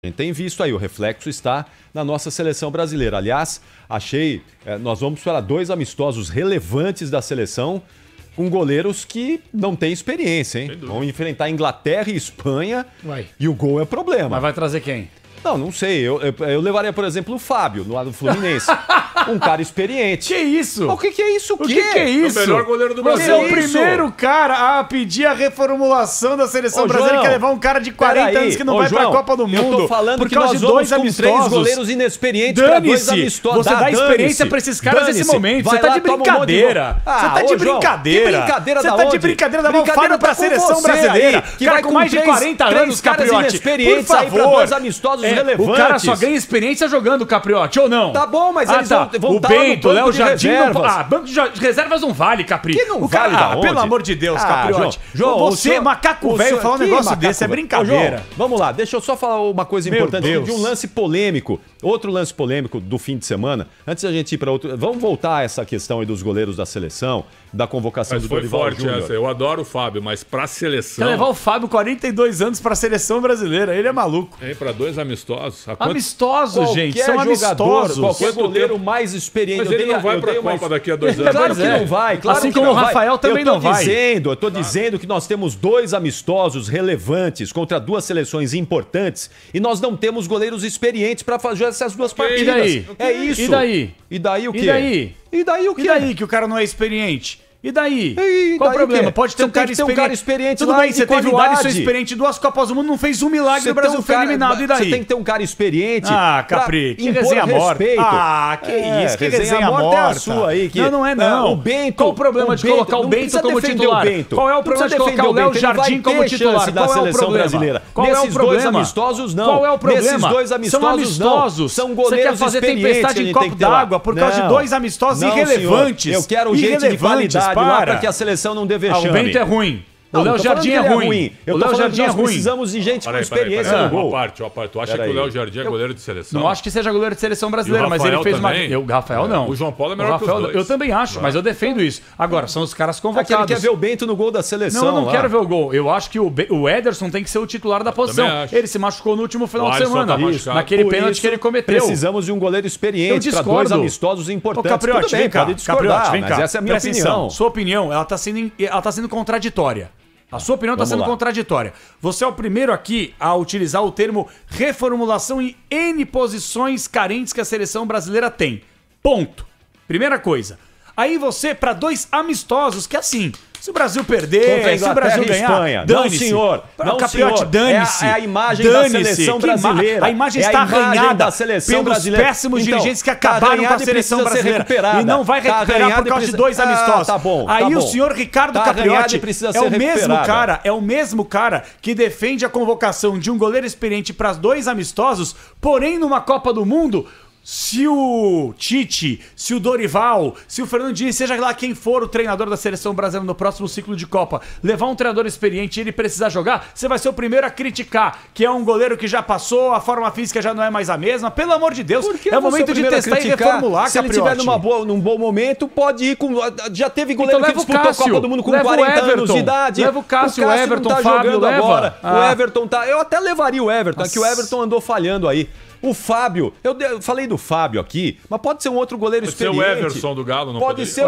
A gente tem visto aí, o reflexo está na nossa seleção brasileira. Aliás, nós vamos para 2 amistosos relevantes da seleção com goleiros que não têm experiência, hein? Vão enfrentar Inglaterra e Espanha e o gol é problema. Mas vai trazer quem? Não sei. Eu levaria, por exemplo, o Fábio, do lado do Fluminense. Um cara experiente. Que isso? O que é isso? O que é isso? O melhor goleiro do Brasil. Você é o primeiro cara a pedir a reformulação da seleção brasileira e quer levar um cara de 40 anos que não vai pra Copa do Mundo. Eu tô falando por que causa nós de 2 vamos com 3 goleiros inexperientes pra 2 amistosos. Você dá experiência pra esses caras nesse momento. Você tá de brincadeira. Você tá de brincadeira. Que brincadeira da onde? Você tá de brincadeira da Fábio pra seleção brasileira. Que cara vai com mais de 40 anos, Capriotti. Por favor. Pra 2 amistosos relevantes. O cara só ganha experiência jogando, Capriotti, ou não? Tá bom, mas eles vão o Bento, Léo Jardim, banco de reservas não vale, Capri. Que não vale da onde? Pelo amor de Deus, Capriotti. João, você, macaco velho, falar um negócio desse é brincadeira. João, vamos lá, deixa eu só falar uma coisa importante de um lance polêmico. Outro lance polêmico do fim de semana. Antes da gente ir para outro... Vamos voltar a essa questão aí dos goleiros da seleção, da convocação do Dorival Júnior. Essa. Eu adoro o Fábio, mas pra seleção... Quer levar o Fábio 42 anos pra seleção brasileira. Ele é maluco. Pra 2 amistosos. Amistosos, gente. São amistosos. Qualquer goleiro mais experiente. Mas ele não vai pra Copa daqui a 2 anos. Claro que não vai. Claro assim que como não o Rafael também não vai. Eu tô dizendo que nós temos 2 amistosos relevantes contra 2 seleções importantes e nós não temos goleiros experientes pra fazer essas 2 partidas. E daí? É isso. E daí? E daí o quê? E daí? E daí o quê? E daí que o cara não é experiente? E daí? Qual o daí problema? Pode ter um cara experiente. Tudo bem, você teve o Alisson experiente, 2 Copas do Mundo, não fez um milagre e o Brasil foi eliminado. E daí? Você tem que ter um cara experiente. Ah, Capri, que resenha morta. Ah, que isso, que resenha morta é a sua aí. Não é não. O Bento. Qual o problema de colocar o Bento como titular? Qual é o problema de colocar o Léo Jardim como titular? Da seleção brasileira. Qual é o problema? Nesses 2 amistosos, não. Qual é o problema? Nesses 2 amistosos, não. São goleiros experientes. Você quer fazer tempestade em copo d'água por causa de 2 amistosos irrelevantes. Eu quero gente de qualidade lá para que a seleção não dê vexame. O Bento é ruim. O Léo Jardim é ruim. O Léo Jardim é ruim. Precisamos de gente com experiência no gol. Tu acha que o Léo Jardim é goleiro de seleção? Não acho que seja goleiro de seleção brasileira, mas ele fez uma... O Rafael não. O João Paulo é melhor que os dois. Eu também acho, mas eu defendo isso. Agora, são os caras convocados. Ele quer ver o Bento no gol da seleção. Não, eu não quero ver o gol. Eu acho que o Ederson tem que ser o titular da posição. Ele se machucou no último final de semana. Naquele pênalti que ele cometeu. Precisamos de um goleiro experiente para 2 amistosos importantes. Capriotti, vem cá. Capriotti, vem cá. Mas essa é a minha opinião. Sua opinião, ela tá sendo contraditória. A sua opinião está sendo contraditória. Você é o primeiro aqui a utilizar o termo reformulação em N posições carentes que a seleção brasileira tem. Ponto. Primeira coisa. Aí você, para 2 amistosos, que assim... Se o Brasil perder, se o Brasil ganhar, dane-se. Não, senhor. Não, Capriotti, dane-se. É a imagem da seleção brasileira. A imagem está arranhada pelos péssimos dirigentes que acabaram com a seleção brasileira. E não vai recuperar por causa de 2 amistosos. Aí o senhor Ricardo Capriotti é o mesmo cara que defende a convocação de um goleiro experiente para 2 amistosos, porém numa Copa do Mundo... Se o Tite, se o Dorival, se o Fernando Diniz, seja lá quem for o treinador da seleção brasileira no próximo ciclo de Copa, levar um treinador experiente e ele precisar jogar, você vai ser o primeiro a criticar que é um goleiro que já passou, a forma física já não é mais a mesma. Pelo amor de Deus, é o momento de testar e reformular, Se ele estiver num bom momento, pode ir com... Já teve goleiro que disputou a Copa do Mundo com 40 anos de idade. Leva o Cássio, o Everton, tá Fábio, jogando agora. O Everton tá... Eu até levaria o Everton, que o Everton andou falhando aí. O Fábio, eu falei do Fábio aqui, mas pode ser um outro goleiro experiente. Pode ser o Everson do Galo, não pode ser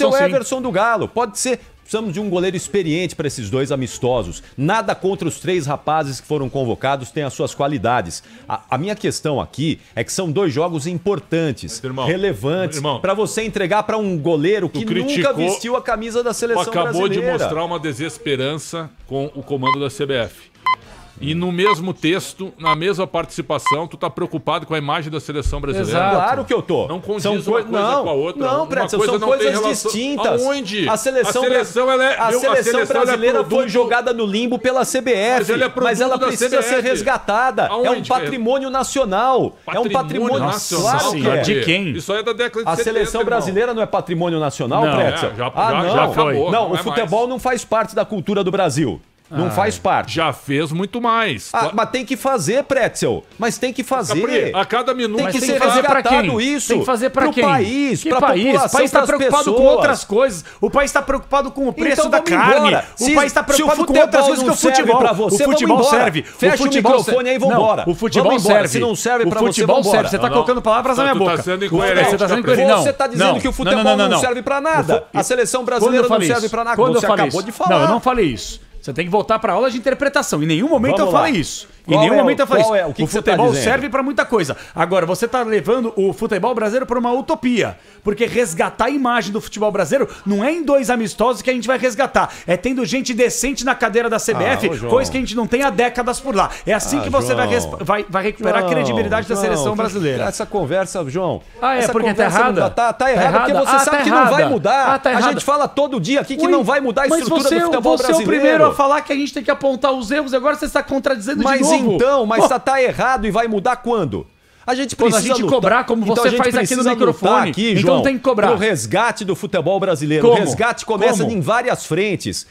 o Everson do Galo, pode ser. Precisamos de um goleiro experiente para esses 2 amistosos. Nada contra os 3 rapazes que foram convocados, têm as suas qualidades. A minha questão aqui é que são 2 jogos importantes, relevantes, para você entregar para um goleiro que nunca vestiu a camisa da seleção brasileira. Acabou de mostrar uma desesperança com o comando da CBF. E no mesmo texto, na mesma participação, tu tá preocupado com a imagem da seleção brasileira. Exato. Claro que eu tô. Não condiz uma coisa com a outra. Não, Pretzel, são coisas distintas. Aonde? A seleção brasileira foi jogada no limbo pela CBF, mas ela precisa ser resgatada. É um patrimônio nacional. É um patrimônio nacional. Claro, de quem? Isso aí é da década de 70. A seleção brasileira não é patrimônio nacional, Pretzel? Já acabou. Não, o futebol não faz parte da cultura do Brasil. Não faz parte. Já fez muito mais. Mas tem que fazer, Pretzel. Mas tem que fazer. Capri, a cada minuto tem que ser resgatado isso. Tem que fazer pra quem? País, que país? O país está preocupado com outras coisas. O país está preocupado com o preço da carne. O país está preocupado com outras coisas que o futebol. Pra você, o futebol serve. Fecha o microfone aí e vambora. O futebol serve. Se não serve pra você, vambora. Serve. Você está colocando palavras na minha boca. Você está sendo incoerente. Você está dizendo que o futebol não serve pra nada. A seleção brasileira não serve pra nada. Você acabou de falar. Não, eu não falei isso. Você tem que voltar para aula de interpretação. Em nenhum momento eu falei isso. Em nenhum momento eu falei isso. O futebol serve para muita coisa. Agora, você está levando o futebol brasileiro para uma utopia. Porque resgatar a imagem do futebol brasileiro não é em 2 amistosos que a gente vai resgatar. É tendo gente decente na cadeira da CBF, coisa que a gente não tem há décadas por lá. É assim que você vai recuperar a credibilidade da seleção brasileira. Essa conversa, João... é porque tá errada? Tá errada porque você sabe que não vai mudar. A gente fala todo dia aqui que não vai mudar a estrutura do futebol brasileiro. Você é o primeiro a falar que a gente tem que apontar os erros e agora você está contradizendo de novo. Mas tá errado e vai mudar quando? A gente precisa a gente cobrar como você faz aqui no microfone. Aqui, então João, tem que cobrar. O resgate do futebol brasileiro. Como? O resgate começa em várias frentes.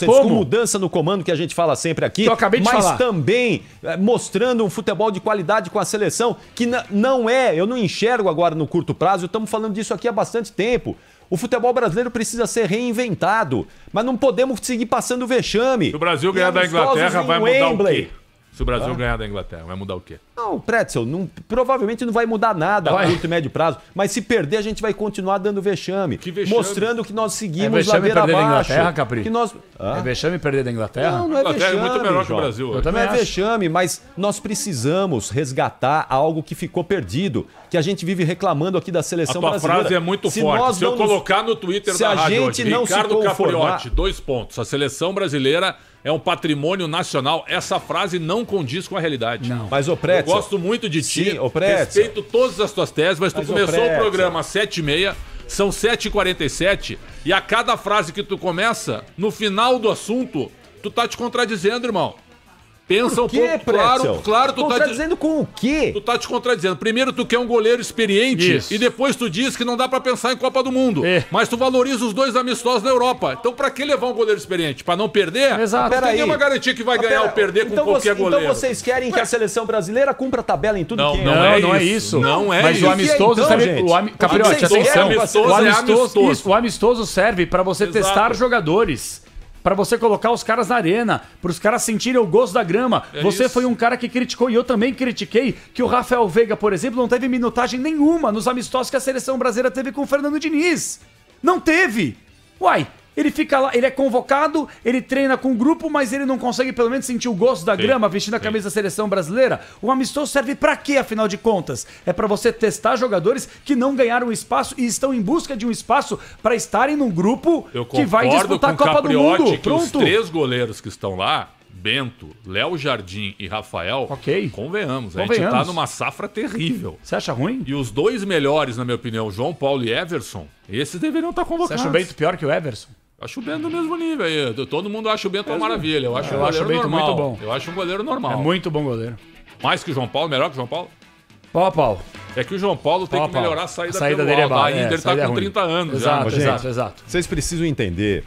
Com mudança no comando que a gente fala sempre aqui. Que eu acabei de falar. Mas também mostrando um futebol de qualidade com a seleção que não é, eu não enxergo agora no curto prazo. Estamos falando disso aqui há bastante tempo. O futebol brasileiro precisa ser reinventado. Mas não podemos seguir passando vexame. Se o Brasil ganhar da Inglaterra, vai mudar o quê? Se o Brasil ganhar da Inglaterra, vai mudar o quê? Não, Pretzel, provavelmente não vai mudar nada a curto e médio prazo. Mas se perder, a gente vai continuar dando vexame. Que vexame? Mostrando que nós seguimos ladeira abaixo. Da Inglaterra, Capri? Que nós... É vexame perder da Inglaterra? Não é vexame, é muito melhor que o Brasil. Eu também não é vexame, mas nós precisamos resgatar algo que ficou perdido, que a gente vive reclamando aqui da seleção brasileira. A tua frase é muito forte. Se eu colocar no Twitter da rádio hoje, Ricardo Capriotti, 2 pontos. A seleção brasileira é um patrimônio nacional. Essa frase não condiz com a realidade. Não. Mas, ô Pretzel... Eu gosto muito de ti, respeito todas as tuas teses, mas tu começou o programa às 7h30, são 7h47, e a cada frase que tu começa, no final do assunto, tu tá te contradizendo, irmão. Pensa um pouco, claro, tu tá dizendo com o quê? Tu tá te contradizendo. Primeiro tu quer um goleiro experiente e depois tu diz que não dá pra pensar em Copa do Mundo. Mas tu valoriza os 2 amistosos na Europa. Então pra que levar um goleiro experiente? Pra não perder? Exato. Tem nenhuma garantia que vai ganhar ou perder com qualquer goleiro. Então vocês querem que a seleção brasileira cumpra a tabela em tudo que é? Não é isso. Não é Mas isso. o amistoso serve... Capriotti, atenção. O amistoso serve pra você testar jogadores. Pra você colocar os caras na arena, pros caras sentirem o gosto da grama. Você foi um cara que criticou, e eu também critiquei, que o Rafael Veiga, por exemplo, não teve minutagem nenhuma nos amistosos que a seleção brasileira teve com o Fernando Diniz. Não teve! Uai, ele fica lá, ele é convocado, ele treina com o grupo, mas ele não consegue pelo menos sentir o gosto da grama vestindo a camisa da seleção brasileira. O amistoso serve pra quê, afinal de contas? É pra você testar jogadores que não ganharam espaço e estão em busca de um espaço pra estarem num grupo que vai disputar a Copa do Mundo. Pronto. Os 3 goleiros que estão lá, Bento, Léo Jardim e Rafael, convenhamos, a gente tá numa safra terrível. Você acha ruim? E os 2 melhores, na minha opinião, João Paulo e Everson, esses deveriam estar convocados. Você acha o Bento pior que o Everson? Acho o Bento do mesmo nível aí. Todo mundo acha o Bento uma maravilha. Eu acho o Bento muito bom. Eu acho um goleiro normal. É muito bom goleiro. Mais que o João Paulo? Melhor que o João Paulo? Pau a pau. É que o João Paulo tem que melhorar a saída dele alto. Ainda ele tá com 30 anos. Exato. Vocês precisam entender,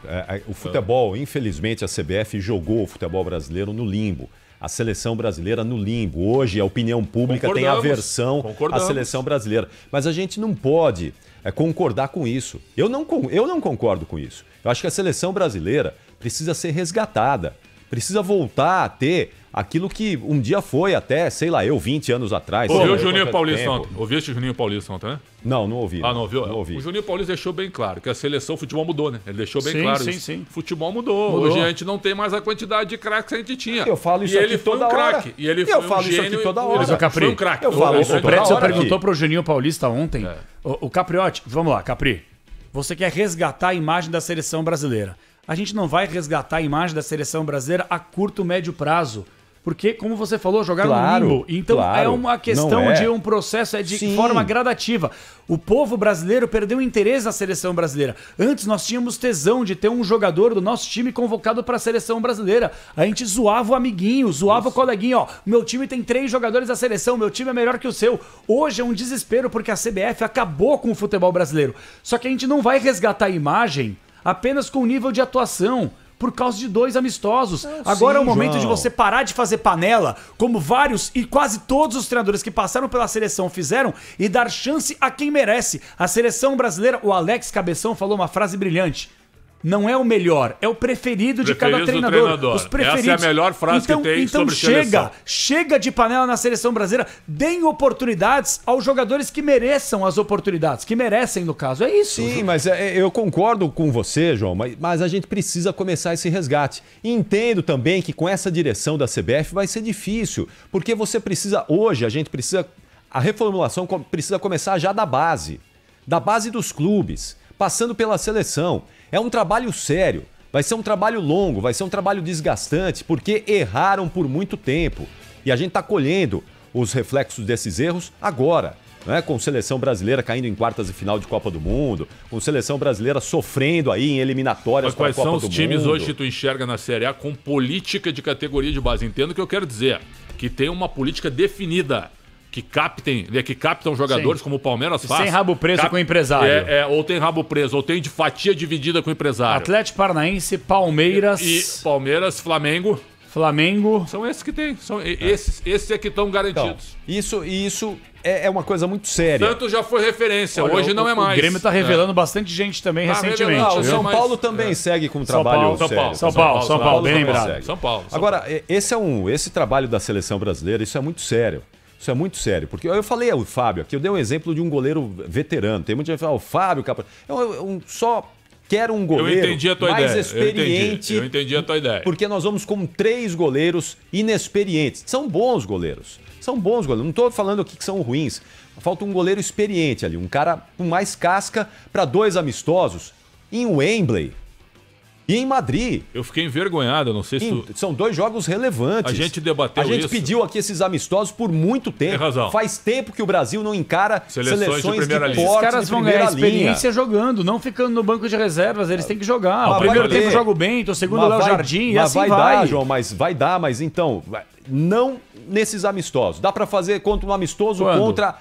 o futebol, infelizmente a CBF jogou o futebol brasileiro no limbo. A seleção brasileira no limbo. Hoje a opinião pública tem aversão à seleção brasileira. Mas a gente não pode concordar com isso. Eu não concordo com isso. Eu acho que a seleção brasileira precisa ser resgatada. Precisa voltar a ter aquilo que um dia foi até, sei lá, 20 anos atrás. Ouviu o Juninho Paulista ontem? Ouviste o Juninho Paulista ontem, né? Não ouvi. Não ouviu? Não ouvi. O Juninho Paulista deixou bem claro que a seleção, o futebol mudou, né? Ele deixou bem claro isso. Sim. Futebol mudou. Hoje a gente não tem mais a quantidade de craques que a gente tinha. Eu falo isso aqui toda hora. E ele foi um gênio. Isso aqui toda hora. Ele foi um craque. Eu falo isso toda hora. O Pretzel perguntou pro Juninho Paulista ontem. O Capriotti, vamos lá, Capri. Você quer resgatar a imagem da seleção brasileira. A gente não vai resgatar a imagem da seleção brasileira a curto, médio prazo. Porque, como você falou, jogar no limbo. Então é uma questão de um processo, de forma gradativa. O povo brasileiro perdeu o interesse na seleção brasileira. Antes nós tínhamos tesão de ter um jogador do nosso time convocado para a seleção brasileira. A gente zoava o amiguinho, zoava o coleguinho. Ó, meu time tem 3 jogadores da seleção, meu time é melhor que o seu. Hoje é um desespero porque a CBF acabou com o futebol brasileiro. Só que a gente não vai resgatar a imagem apenas com o nível de atuação, por causa de 2 amistosos. Agora é o momento de você parar de fazer panela, como vários e quase todos os treinadores que passaram pela seleção fizeram, e dar chance a quem merece. A seleção brasileira, o Alex Cabeção falou uma frase brilhante: não é o melhor, é o preferido de cada treinador. Os preferidos. Essa é a melhor frase que tem sobre seleção. Chega de panela na seleção brasileira. Deem oportunidades aos jogadores que mereçam as oportunidades, que merecem no caso. É isso. Sim, mas eu concordo com você, João, mas a gente precisa começar esse resgate. E entendo também que com essa direção da CBF vai ser difícil, porque você precisa, hoje, a reformulação precisa começar já da base dos clubes, passando pela seleção. É um trabalho sério, vai ser um trabalho longo, vai ser um trabalho desgastante, porque erraram por muito tempo. E a gente está colhendo os reflexos desses erros agora, né? Com seleção brasileira caindo em quartas de final de Copa do Mundo, com seleção brasileira sofrendo aí em eliminatórias para a Copa do Mundo. Quais são os times hoje que tu enxerga na Série A com política de categoria de base? Entendo o que eu quero dizer, que tem uma política definida. Que captam jogadores, sim, como o Palmeiras faz. Sem rabo preso com o empresário. Ou tem rabo preso, ou tem de fatia dividida com o empresário. Atlético Paranaense, Palmeiras. E Palmeiras, Flamengo. São esses que tem. Esses é que estão garantidos. Então, isso é uma coisa muito séria. Santos já foi referência, hoje não é mais. O Grêmio está revelando bastante gente também recentemente. O São Paulo também segue com um trabalho sério. São Paulo, bem lembrado. São Paulo. Agora, esse trabalho da seleção brasileira, isso é muito sério. Isso é muito sério, porque eu falei ao Fábio aqui, eu dei um exemplo de um goleiro veterano. Tem muita gente que fala, o Fábio... Eu só quero um goleiro mais experiente. Eu entendi a tua ideia. Porque nós vamos com 3 goleiros inexperientes. São bons goleiros. Não estou falando aqui que são ruins. Falta um goleiro experiente ali, um cara com mais casca para 2 amistosos em Wembley. E em Madrid. Eu fiquei envergonhado, não sei se São 2 jogos relevantes. A gente debateu isso. A gente pediu aqui esses amistosos por muito tempo. Tem razão. Faz tempo que o Brasil não encara seleções de primeira linha. Os caras vão ganhar experiência jogando, não ficando no banco de reservas. Eles têm que jogar. O primeiro tempo joga o Bento, o segundo o Léo Jardim, e assim vai. Vai dar, João, mas então, não nesses amistosos. Dá pra fazer contra um amistoso contra...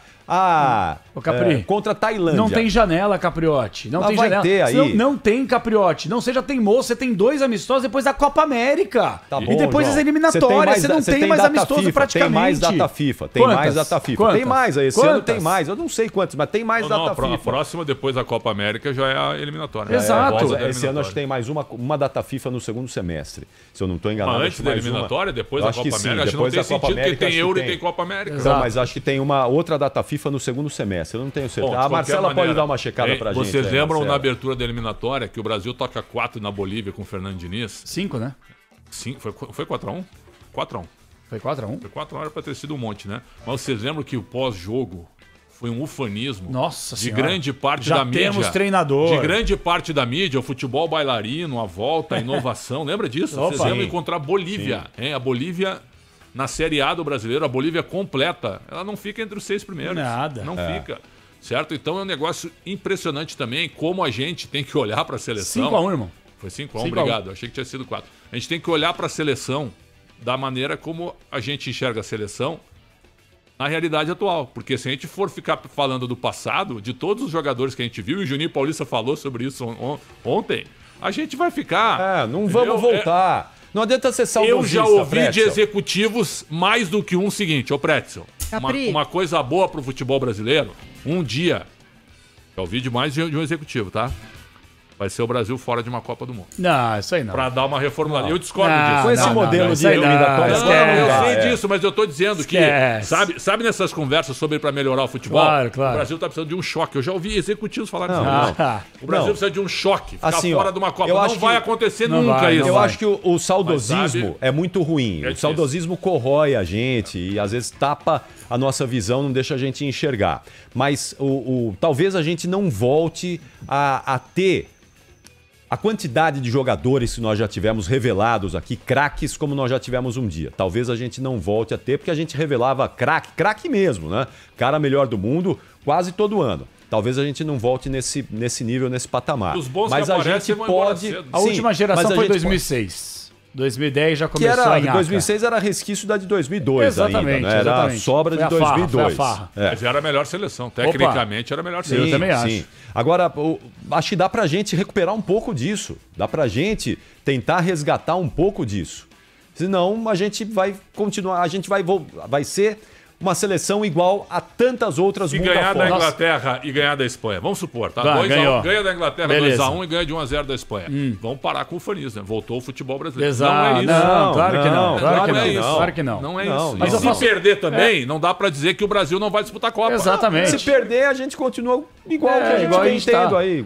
contra a Tailândia. Não tem janela, Capriotti. Não tem janela. Ter aí. Não tem, Capriotti. Não seja teimoso. Você tem 2 amistosos depois da Copa América. Tá bom, e depois das eliminatórias. Você não tem mais amistoso FIFA, praticamente. Tem mais data FIFA. Tem mais data FIFA. Quantas? Tem mais. Esse ano tem mais. Eu não sei quantos, mas tem mais data FIFA. A próxima, depois da Copa América, já é a eliminatória. Exato. Esse ano acho que tem mais uma data FIFA no segundo semestre. Se eu não estou enganado. Mas antes da eliminatória, depois da Copa América, acho que não tem sentido, porque tem Euro e tem Copa América. Não, mas acho que tem uma outra data FIFA no segundo semestre. Eu não tenho certeza. A Marcela pode dar uma checada pra gente. Vocês lembram na abertura da eliminatória que o Brasil toca 4 na Bolívia com o Fernando Diniz? 5, né? Sim, foi 4x1? 4x1. Foi 4x1? Foi 4x1, era pra ter sido um monte, né? Mas vocês lembram que o pós-jogo foi um ufanismo. Nossa Senhora. Grande parte da mídia. Já temos treinador. De grande parte da mídia, o futebol bailarino, a volta, a inovação. Lembra disso? Vocês lembram encontrar a Bolívia. Hein? A Bolívia... Na Série A do brasileiro, a Bolívia completa, ela não fica entre os 6 primeiros. Nada. Não fica. Certo? Então é um negócio impressionante também, como a gente tem que olhar para a seleção. 5x1, irmão. Foi 5x1, obrigado. Achei que tinha sido 4. A gente tem que olhar para a seleção da maneira como a gente enxerga a seleção na realidade atual. Porque se a gente for ficar falando do passado, de todos os jogadores que a gente viu, e o Juninho Paulista falou sobre isso ontem, a gente vai ficar... não vamos voltar. Não adianta ser saudosista. Eu já ouvi de executivos mais do que um seguinte, ô Pretzel. Uma coisa boa pro futebol brasileiro, um dia, já ouvi de mais de um executivo, tá? Vai ser o Brasil fora de uma Copa do Mundo. Não, isso aí não. Pra dar uma reformulada. Eu discordo disso. Com esse modelo de eliminatória. Eu sei disso, mas eu tô dizendo que... Sabe nessas conversas sobre pra melhorar o futebol? Claro. O Brasil tá precisando de um choque. Eu já ouvi executivos falar disso. O Brasil precisa de um choque. Ficar fora de uma Copa. Não vai acontecer nunca isso. Eu acho que o saudosismo é muito ruim. O saudosismo corrói a gente e às vezes tapa a nossa visão, não deixa a gente enxergar. Mas talvez a gente não volte a ter a quantidade de jogadores que nós já tivemos revelados aqui, craques como nós já tivemos um dia. Talvez a gente não volte a ter, porque a gente revelava craque mesmo, né? Cara melhor do mundo quase todo ano. Talvez a gente não volte nesse nível, nesse patamar. Os bons mas a gente pode... A última geração foi 2006. 2010 já começou a Nhaca. 2006 era resquício da de 2002 exatamente, ainda, né? Era a sobra de 2002. Mas era a melhor seleção. Tecnicamente era a melhor seleção. Eu também acho. Sim. Agora, acho que dá pra gente recuperar um pouco disso. Dá pra gente tentar resgatar um pouco disso. Senão a gente vai continuar, vai ser uma seleção igual a tantas outras. Se ganhar da Inglaterra e ganhar da Espanha, vamos supor, tá? Ganha da Inglaterra 2x1 e ganha de 1x0 da Espanha. Vamos parar com o fanismo, né? Voltou o futebol brasileiro. Exato. Não é isso. Não, claro que não. Claro que não. Não é isso. Mas se perder também, não dá pra dizer que o Brasil não vai disputar a Copa. Exatamente. Se perder, a gente continua igual que a gente vem tendo aí.